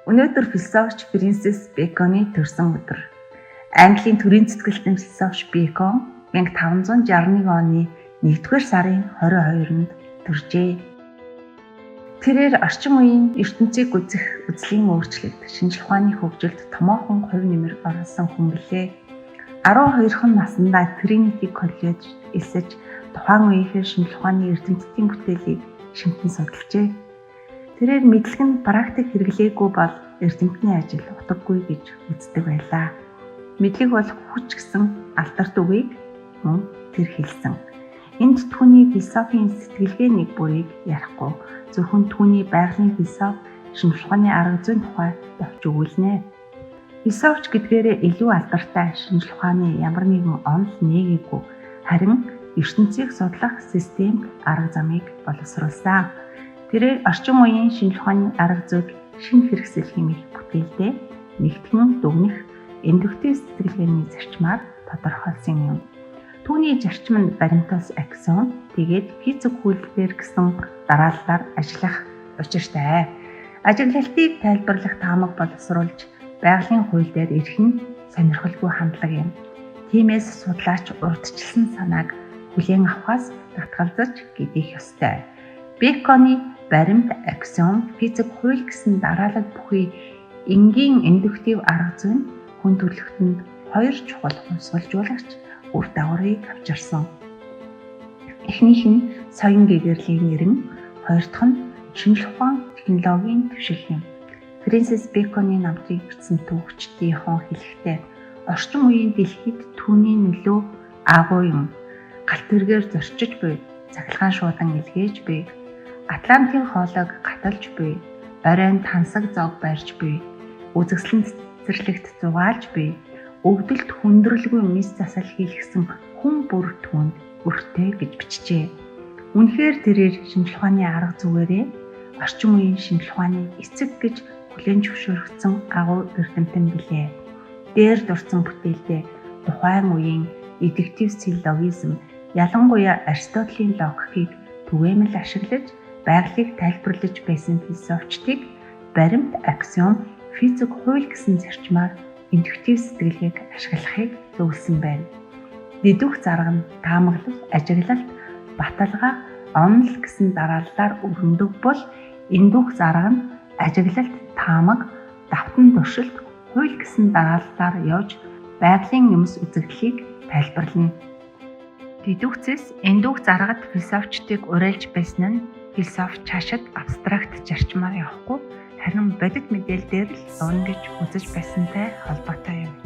Өнөөдөр философч Фрэнсис Бэконы төрсөн өдөр. Английн төрийн цэцгэлтэн философч Бэкон 1561 оны 1-р сарын 22-нд төржээ. Тэрээр орчин үеийн ертөнцийг үзэх үзлийн өөрчлөлт, шинжлэх ухааны хөгжилд томоохон хувь нэмэр оруулсан хүн билээ. 12хан наснда Тринити коллеж эсэж тухайн үеийнхээ шинжлэх ухааны эрдэмтдийн бүтээлийг шинтэн судалжээ. Тэрээр мэдлэг нь практик хэрэглээгүй бол эрдэмтний ажил утгагүй гэж үздэг байлаа. Мэдлэг бол хүч гэсэн алдарт үгийг мөн тэр хэлсэн. Энд түүний философийн сэтгэлгээ нэг бүрийг ярихгүй, зөвхөн түүний байгалийн философи шинжлэх ухааны арга зүйн тухай давж өгүүлнэ. Философч гэдгээрээ илүү алдартай шинжлэх ухааны ямар нэгэн онол нээгээгүй, харин ертөнцийг судлах систем арга замыг боловсруулсан. Тэрээр орчин үеийн шинжлэх ухааны арга зүйг шинэ хэрэгсэл хэмээх бүтээлдээ нэгтгэн дүгнэх индуктив сэтгэлгээний зарчмаар тодорхойлсон юм. Түүний зарчим нь баримтаас аксиом, тэгээд физик үйлдэлээр гэсэн дарааллаар ажиллах учиртай. Ажиглалтыг тайлбарлах таамаг боловсруулж байгалийн хууль дээр ирэх нь сонирхолгүй хандлага юм. Тиймээс судлаач урьдчилсан санааг хүлээн авахаас татгалзаж гэдэх ёстой. Бэконы баримт, аксиом, физик хууль гэсэн дараалал бүхий энгийн индуктив арга зүй нь хүн төрөлхтөнд хоёр чухал хувьсгалжуулагч үр дагаврыг авчирсан. Эхнийх нь соён гэгэрлийн нэрэн, хоёр дахь нь шинжлэх ухаан технологийн түвшил юм. Фрэнсис Бэконы намтрыг бичсэн түүхчдийн хон хэлэхдээ орчин үеийн дэлхийд түүний нөлөө агуу юм. Галт тэргээр зорчиж буй, цахилгаан шуудан илгээж буй, Атлантын хоолойг гаталж буй, оройн тансаг зог барьж буй, үзэсгэлэн цэцэрлэгт зугаалж буй, өвдөлт хүндрэлгүй мис засал хийлгсэн хүн бүр түүнд өртөө гэж бичжээ. Үнэхээр тэрээр шинжлэх ухааны арга зүгээрээ орчин үеийн шинжлэх ухааны эцэг гэж хүлээн зөвшөөрөгдсөн агуу эрдэмтэн билээ. Дээр дурсан бүтээлдээ тухайн үеийн индуктив силлогизм, ялангуяа Аристотелийн логикийг түгээмэл ашиглаж байгалыг тайлбарлаж байсан философчдыг баримт, аксиом, физик хууль гэсэн зарчмаар индуктив сэтгэлгээг ашиглахыг зөвлөсөн байна. Дэдүх зарга нь таамаглал, ажиглалт, баталгаа, онол гэсэн дарааллаар өрнөдөг бол эндүх зарга нь ажиглалт, таамаг, давтан туршилт, хууль гэсэн дарааллаар явж байгалийн юмс үзэгдлийг тайлбарлана. Дэдүхцээс эндүх заргад философчдыг уриалж байсан нь философи цаашид абстракт зарчмаар явахгүй, харин бодит мэдээлэл дээр л дуун гэж үзэж байсантай холбоотой юм.